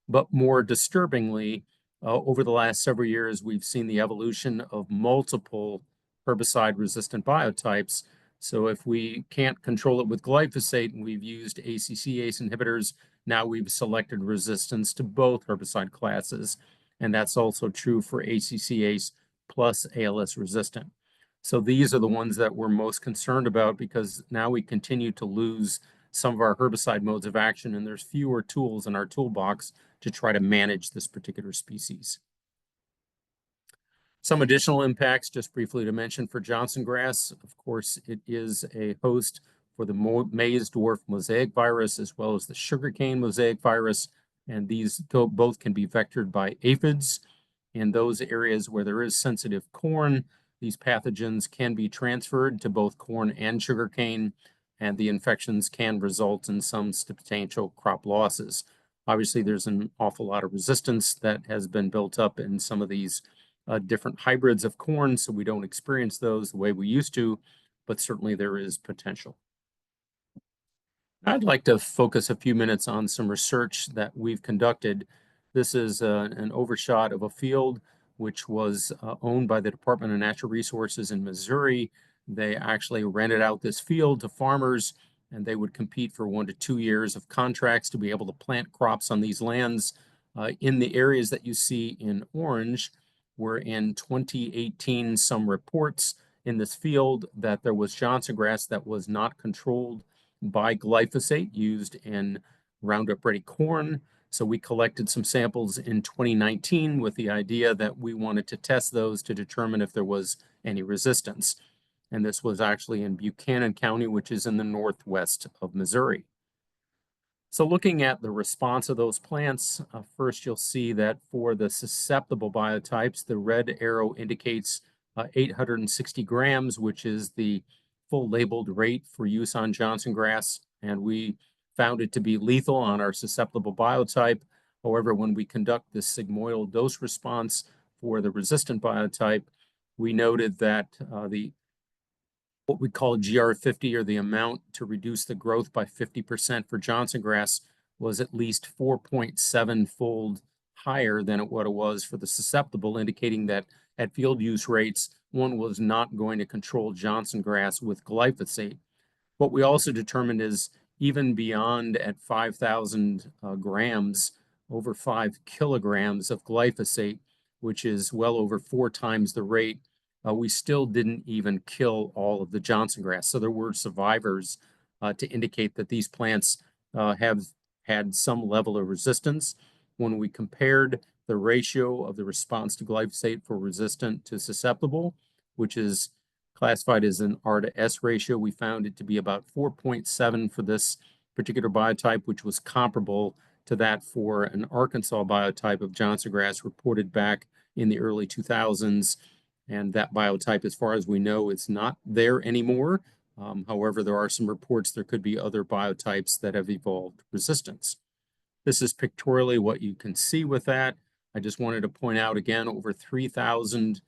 But more disturbingly, over the last several years, we've seen the evolution of multiple herbicide-resistant biotypes. So if we can't control it with glyphosate and we've used ACC-ACE inhibitors, now we've selected resistance to both herbicide classes. And that's also true for ACC-ACE plus ALS resistant. So these are the ones that we're most concerned about, because now we continue to lose some of our herbicide modes of action, and there's fewer tools in our toolbox to try to manage this particular species. Some additional impacts, just briefly to mention for Johnson grass. Of course, it is a host for the maize dwarf mosaic virus as well as the sugarcane mosaic virus, and these both can be vectored by aphids. In those areas where there is sensitive corn, these pathogens can be transferred to both corn and sugarcane, and the infections can result in some substantial crop losses. Obviously, there's an awful lot of resistance that has been built up in some of these different hybrids of corn, so we don't experience those the way we used to, but certainly there is potential. I'd like to focus a few minutes on some research that we've conducted. This is an overshot of a field which was owned by the Department of Natural Resources in Missouri. They actually rented out this field to farmers, and they would compete for 1 to 2 years of contracts to be able to plant crops on these lands. In the areas that you see in orange, were in 2018 some reports in this field that there was Johnson grass that was not controlled by glyphosate used in Roundup Ready corn. So we collected some samples in 2019 with the idea that we wanted to test those to determine if there was any resistance. And this was actually in Buchanan County, which is in the northwest of Missouri. So looking at the response of those plants, first you'll see that for the susceptible biotypes, the red arrow indicates 860 grams, which is the full labeled rate for use on Johnson grass, and we found it to be lethal on our susceptible biotype. However, when we conduct this sigmoidal dose response for the resistant biotype, we noted that what we call GR50, or the amount to reduce the growth by 50% for Johnson grass, was at least 4.7-fold higher than what it was for the susceptible, indicating that at field use rates, one was not going to control Johnson grass with glyphosate. What we also determined is even beyond at 5,000 grams, over 5 kilograms of glyphosate, which is well over 4 times the rate, we still didn't even kill all of the Johnson grass. So there were survivors to indicate that these plants have had some level of resistance. When we compared the ratio of the response to glyphosate for resistant to susceptible, which is classified as an R to S ratio, we found it to be about 4.7 for this particular biotype, which was comparable to that for an Arkansas biotype of Johnson grass reported back in the early 2000s. And that biotype, as far as we know, is not there anymore. However, there are some reports there could be other biotypes that have evolved resistance. This is pictorially what you can see with that. I just wanted to point out again, over 3,000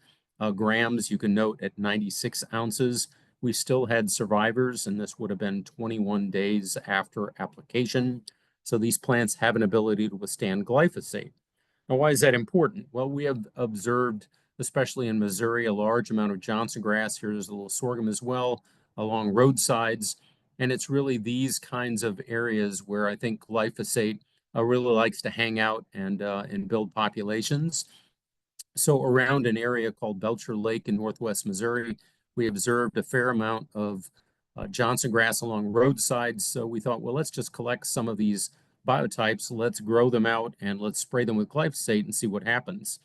grams. You can note at 96 ounces, we still had survivors, and this would have been 21 days after application. So these plants have an ability to withstand glyphosate. Now, why is that important? Well, we have observed, especially in Missouri, a large amount of Johnson grass. Here's a little sorghum as well along roadsides. And it's really these kinds of areas where I think glyphosate really likes to hang out and build populations. So around an area called Belcher Lake in northwest Missouri, we observed a fair amount of Johnson grass along roadsides. So we thought, well, let's just collect some of these biotypes, let's grow them out, and let's spray them with glyphosate and see what happens.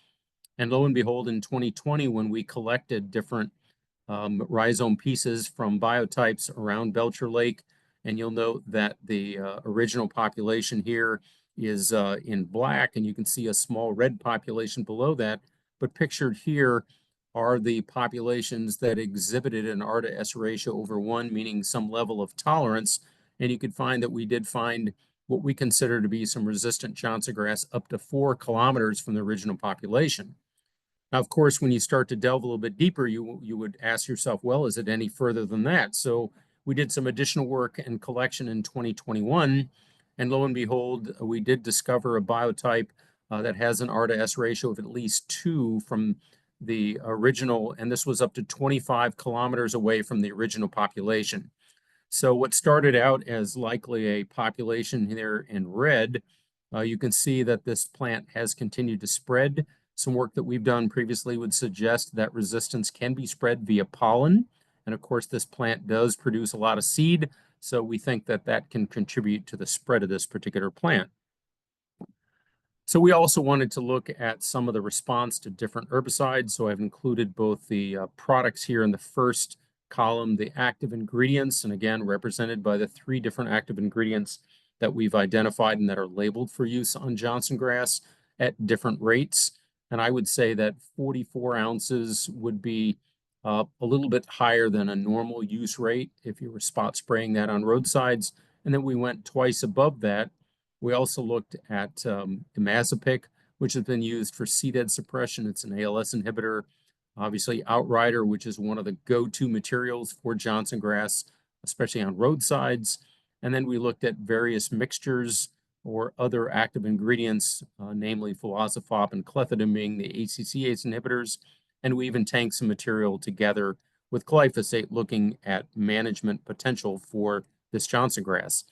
And lo and behold, in 2020, when we collected different rhizome pieces from biotypes around Belcher Lake, and you'll note that the original population here is in black, and you can see a small red population below that. But pictured here are the populations that exhibited an R to S ratio over 1, meaning some level of tolerance. And you could find that we did find what we consider to be some resistant Johnson grass up to 4 kilometers from the original population. Now, of course, when you start to delve a little bit deeper, you would ask yourself, well, is it any further than that? So we did some additional work and collection in 2021, and lo and behold, we did discover a biotype that has an R to S ratio of at least 2 from the original, and this was up to 25 kilometers away from the original population. So what started out as likely a population here in red, you can see that this plant has continued to spread. Some work that we've done previously would suggest that resistance can be spread via pollen. And of course, this plant does produce a lot of seed, so we think that that can contribute to the spread of this particular plant. So we also wanted to look at some of the response to different herbicides. So I've included both the products here in the first column, the active ingredients, and again, represented by the 3 different active ingredients that we've identified and that are labeled for use on Johnson grass at different rates. And I would say that 44 ounces would be a little bit higher than a normal use rate if you were spot spraying that on roadsides. And then we went twice above that. We also looked at imazapic, which has been used for seed head suppression. It's an ALS inhibitor. Obviously, Outrider, which is one of the go-to materials for Johnson grass, especially on roadsides. And then we looked at various mixtures or other active ingredients, namely filosofop and clethodim being the ACCase inhibitors. And we even tanked some material together with glyphosate, looking at management potential for this Johnson grass.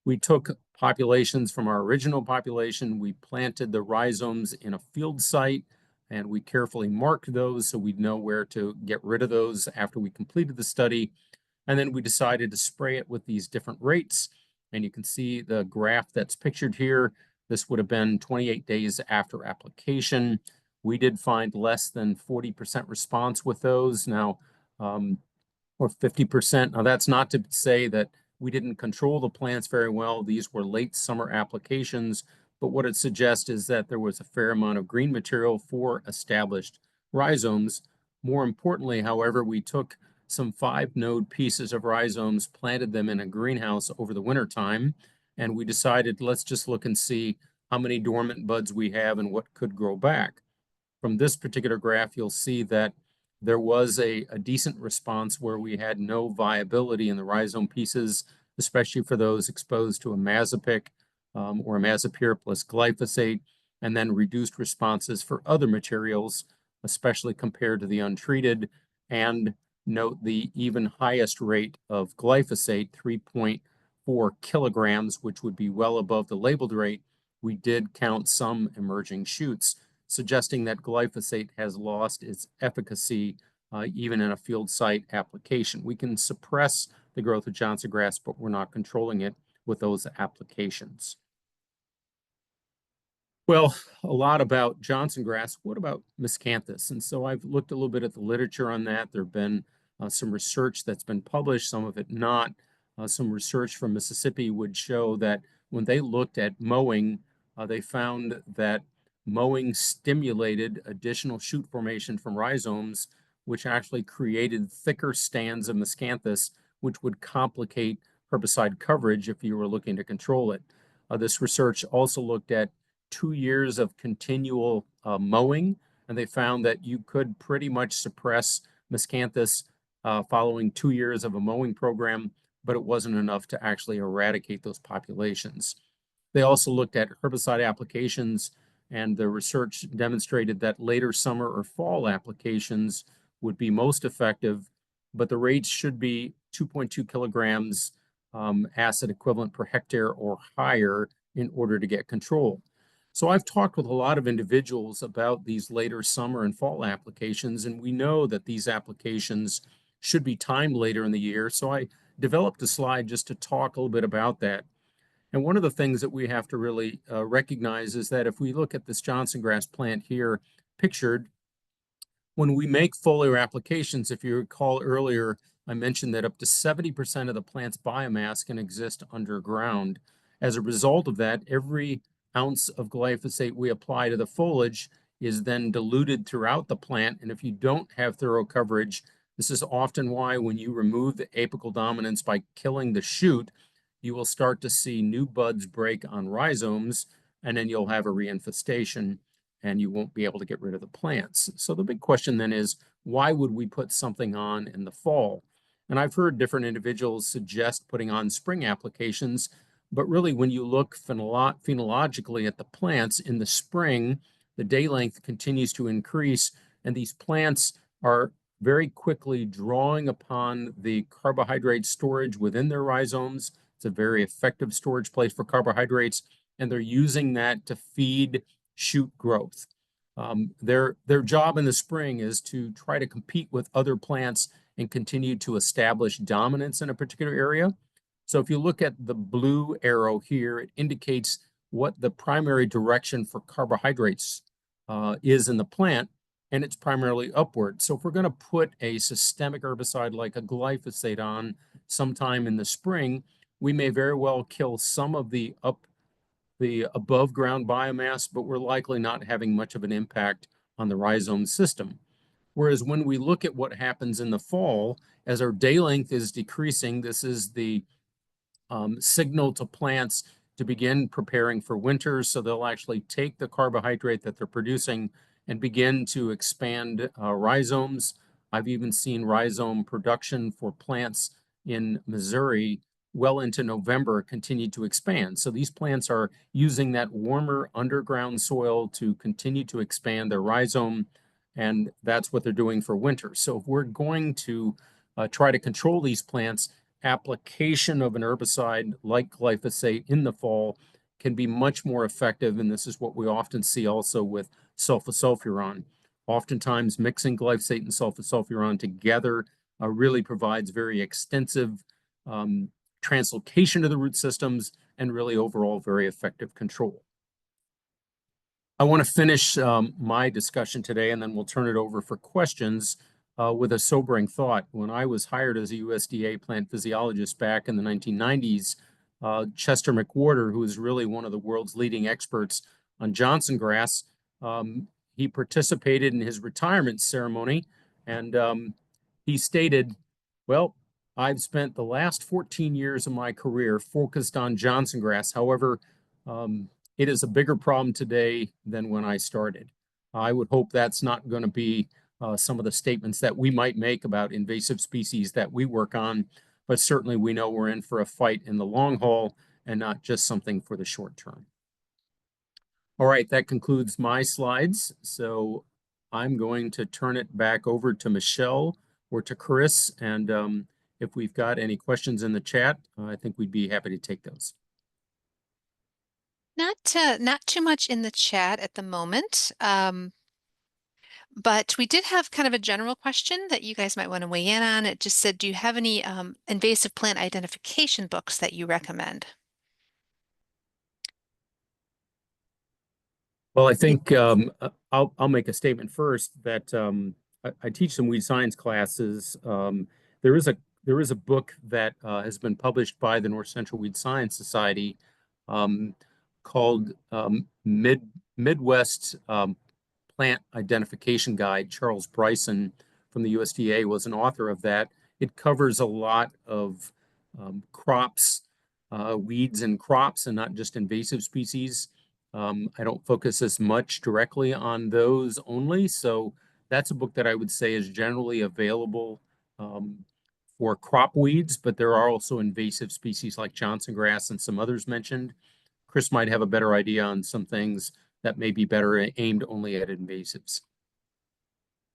We took populations from our original population, we planted the rhizomes in a field site, and we carefully marked those so we'd know where to get rid of those after we completed the study. And then we decided to spray it with these different rates. And you can see the graph that's pictured here. This would have been 28 days after application. We did find less than 40% response with those now, or 50%. Now, that's not to say that we didn't control the plants very well. These were late summer applications, but what it suggests is that there was a fair amount of green material for established rhizomes. More importantly, however, we took some 5-node pieces of rhizomes, planted them in a greenhouse over the winter time, and we decided, let's just look and see how many dormant buds we have and what could grow back. From this particular graph, you'll see that there was a decent response where we had no viability in the rhizome pieces, especially for those exposed to imazapic or imazapyr plus glyphosate, and then reduced responses for other materials, especially compared to the untreated. And note the even highest rate of glyphosate, 3.4 kilograms, which would be well above the labeled rate. We did count some emerging shoots, suggesting that glyphosate has lost its efficacy even in a field site application. We can suppress the growth of Johnson grass, but we're not controlling it with those applications. Well, a lot about Johnson grass. What about miscanthus? And so I've looked a little bit at the literature on that. There have been some research that's been published, some of it not. Some research from Mississippi would show that when they looked at mowing, they found that mowing stimulated additional shoot formation from rhizomes, which actually created thicker stands of miscanthus, which would complicate herbicide coverage if you were looking to control it. This research also looked at 2 years of continual mowing, and they found that you could pretty much suppress miscanthus following 2 years of a mowing program, but it wasn't enough to actually eradicate those populations. They also looked at herbicide applications, and the research demonstrated that later summer or fall applications would be most effective, but the rates should be 2.2 kilograms acid equivalent per hectare or higher in order to get control. So I've talked with a lot of individuals about these later summer and fall applications, and we know that these applications should be timed later in the year. So I developed a slide just to talk a little bit about that. And one of the things that we have to really recognize is that if we look at this Johnson grass plant here pictured, when we make foliar applications, if you recall earlier, I mentioned that up to 70% of the plant's biomass can exist underground. As a result of that, every ounce of glyphosate we apply to the foliage is then diluted throughout the plant. And if you don't have thorough coverage, this is often why when you remove the apical dominance by killing the shoot, you will start to see new buds break on rhizomes, and then you'll have a reinfestation and you won't be able to get rid of the plants. So the big question then is, why would we put something on in the fall? And I've heard different individuals suggest putting on spring applications, but really when you look phenologically at the plants in the spring, the day length continues to increase, and these plants are very quickly drawing upon the carbohydrate storage within their rhizomes. It's a very effective storage place for carbohydrates, and they're using that to feed shoot growth. Their job in the spring is to try to compete with other plants and continue to establish dominance in a particular area. So if you look at the blue arrow here, it indicates what the primary direction for carbohydrates is in the plant, and it's primarily upward. So if we're going to put a systemic herbicide like a glyphosate on sometime in the spring, we may very well kill some of the above ground biomass, but we're likely not having much of an impact on the rhizome system. Whereas when we look at what happens in the fall, as our day length is decreasing, this is the signal to plants to begin preparing for winter. So they'll actually take the carbohydrate that they're producing and begin to expand rhizomes. I've even seen rhizome production for plants in Missouri well into November continue to expand. So these plants are using that warmer underground soil to continue to expand their rhizome, and that's what they're doing for winter. So if we're going to try to control these plants, application of an herbicide like glyphosate in the fall can be much more effective, and this is what we often see also with sulfosulfuron. Oftentimes, mixing glyphosate and sulfosulfuron together really provides very extensive translocation of the root systems and really overall very effective control. I want to finish my discussion today, and then we'll turn it over for questions with a sobering thought. When I was hired as a USDA plant physiologist back in the 1990s, Chester McWhorter, who is really one of the world's leading experts on Johnson grass, he participated in his retirement ceremony, and he stated, well, I've spent the last 14 years of my career focused on Johnson grass. However, it is a bigger problem today than when I started. I would hope that's not going to be some of the statements that we might make about invasive species that we work on, but certainly we know we're in for a fight in the long haul and not just something for the short term. All right, that concludes my slides. So I'm going to turn it back over to Michelle or to Chris, and if we've got any questions in the chat, I think we'd be happy to take those. Not too much in the chat at the moment. But we did have kind of a general question that you guys might want to weigh in on. It just said, do you have any invasive plant identification books that you recommend? Well, I think I'll make a statement first that I teach some weed science classes. There is a book that has been published by the North Central Weed Science Society called Midwest Plant Identification Guide. Charles Bryson from the USDA was an author of that. It covers a lot of crops, weeds and crops, and not just invasive species. I don't focus as much directly on those only. So that's a book that I would say is generally available for crop weeds, but there are also invasive species like Johnson grass and some others mentioned. Chris might have a better idea on some things that may be better aimed only at invasives.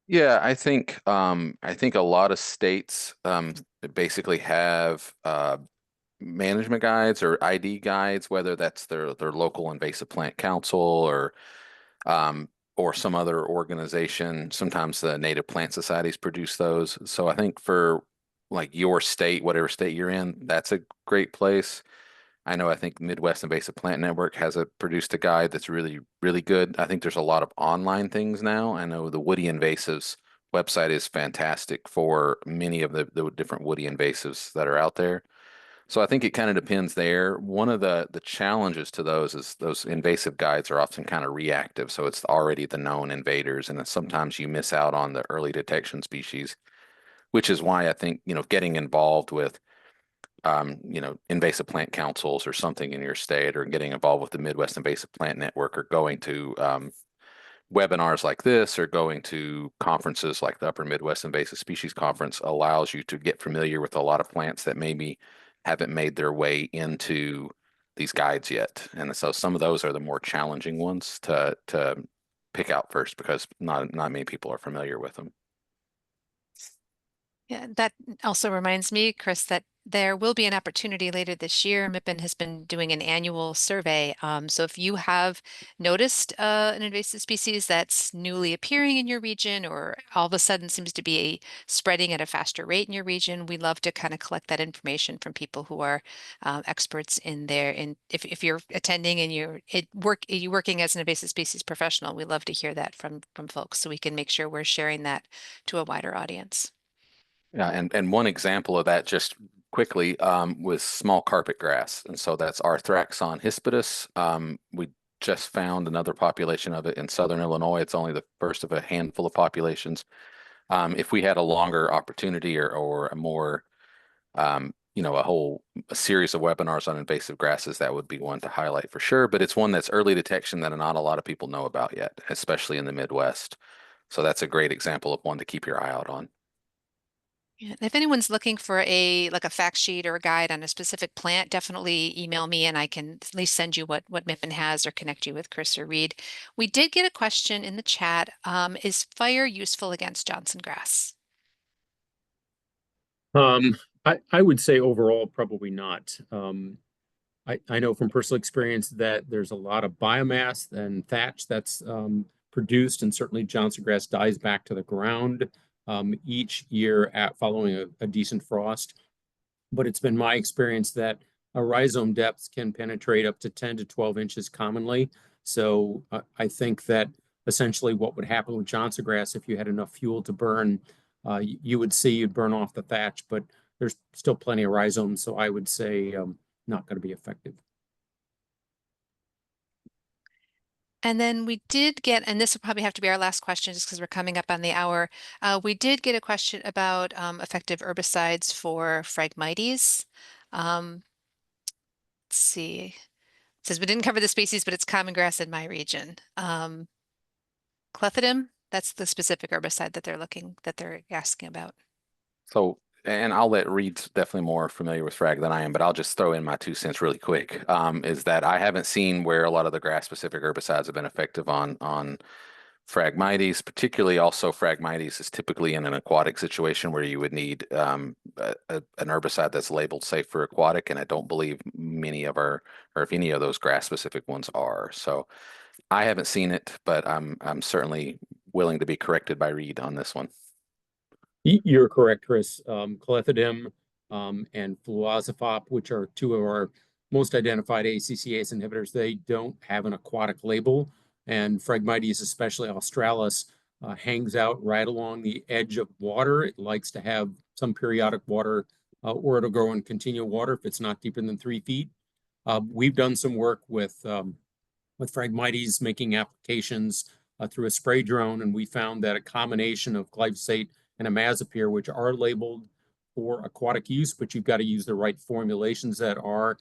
Yeah, I think a lot of states basically have management guides or ID guides, whether that's their local invasive plant council or some other organization. Sometimes the native plant societies produce those. So I think for like your state, whatever state you're in, that's a great place. I think Midwest Invasive Plant Network has produced a guide that's really, really good. I think there's a lot of online things now. I know the Woody Invasives website is fantastic for many of the different woody invasives that are out there. So I think it kind of depends there. One of the challenges to those is those invasive guides are often kind of reactive. So it's already the known invaders, and sometimes you miss out on the early detection species, which is why I think, getting involved with invasive plant councils or something in your state, or getting involved with the Midwest Invasive Plant Network, or going to webinars like this, or going to conferences like the Upper Midwest Invasive Species Conference allows you to get familiar with a lot of plants that maybe haven't made their way into these guides yet. And so some of those are the more challenging ones to pick out first, because not many people are familiar with them. Yeah, that also reminds me, Chris, that there will be an opportunity later this year. MIPN has been doing an annual survey. So if you have noticed an invasive species that's newly appearing in your region, or all of a sudden seems to be spreading at a faster rate in your region, we love to kind of collect that information from people who are experts in there. And if you're attending and you're working as an invasive species professional, we love to hear that from folks, so we can make sure we're sharing that to a wider audience. Yeah, and one example of that, just quickly, was small carpet grass, and so that's Arthraxon hispidus. We just found another population of it in southern Illinois. It's only the first of a handful of populations. If we had a longer opportunity or a more a series of webinars on invasive grasses, that would be one to highlight for sure. But it's one that's early detection that not a lot of people know about yet, especially in the Midwest. So that's a great example of one to keep your eye out on. Yeah, and if anyone's looking for a fact sheet or a guide on a specific plant, definitely email me and I can at least send you what MIPN has or connect you with Chris or Reed. We did get a question in the chat. Is fire useful against Johnson grass? I would say overall, probably not. I know from personal experience that there's a lot of biomass and thatch that's produced, and certainly Johnson grass dies back to the ground each year following a decent frost. But it's been my experience that a rhizome depths can penetrate up to 10 to 12 inches commonly. So I think that essentially what would happen with Johnson grass, if you had enough fuel to burn, you would see you'd burn off the thatch, but there's still plenty of rhizomes. So I would say not going to be effective. And then we did get, and this will probably have to be our last question just because we're coming up on the hour. We did get a question about effective herbicides for Phragmites. Let's see. It says we didn't cover the species, but it's common grass in my region. Clethodim, that's the specific herbicide that they're asking about. So, and I'll let Reed's definitely more familiar with frag than I am, but I'll just throw in my 2 cents really quick. Is that I haven't seen where a lot of the grass-specific herbicides have been effective on Phragmites, particularly also Phragmites is typically in an aquatic situation where you would need an herbicide that's labeled safe for aquatic, and I don't believe many of or if any of those grass-specific ones are. So I haven't seen it, but I'm certainly willing to be corrected by Reed on this one. You're correct, Chris. Clethodim and fluazepop, which are two of our most identified ACCase inhibitors, they don't have an aquatic label. And Phragmites, especially australis, hangs out right along the edge of water. It likes to have some periodic water, or it'll grow in continual water if it's not deeper than 3 feet. We've done some work with Phragmites, making applications through a spray drone, and we found that a combination of glyphosate and imazapyr, which are labeled for aquatic use, but you've got to use the right formulations that are.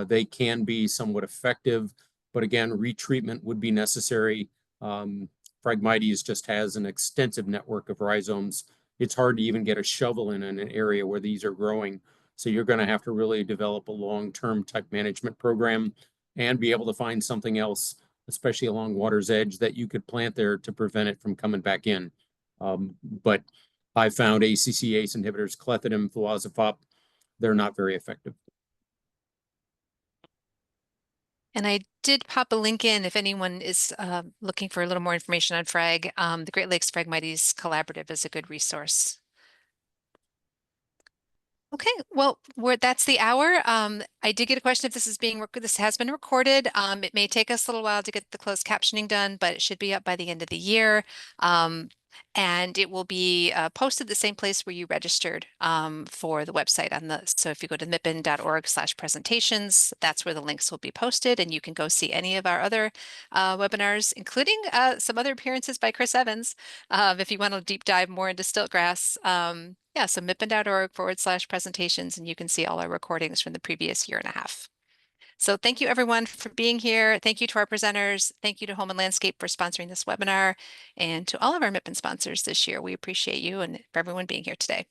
They can be somewhat effective, but again, retreatment would be necessary. Phragmites just has an extensive network of rhizomes. It's hard to even get a shovel in an area where these are growing. So you're going to have to really develop a long-term type management program and be able to find something else, especially along water's edge, that you could plant there to prevent it from coming back in. But I found ACCase inhibitors, clethodim, fluazepop, they're not very effective. And I did pop a link in if anyone is looking for a little more information on Frag. The Great Lakes Phragmites Collaborative is a good resource. Okay, well, that's the hour. I did get a question if this has been recorded. It may take us a little while to get the closed captioning done, but it should be up by the end of the year. And it will be posted the same place where you registered for the website so if you go to mipn.org/presentations, that's where the links will be posted, and you can go see any of our other webinars, including some other appearances by Chris Evans, if you want to deep dive more into stiltgrass. Yeah, so mipn.org/presentations, and you can see all our recordings from the previous year and a half. So thank you everyone for being here. Thank you to our presenters. Thank you to Home and Landscape for sponsoring this webinar, and to all of our MIPN sponsors this year. We appreciate you and for everyone being here today.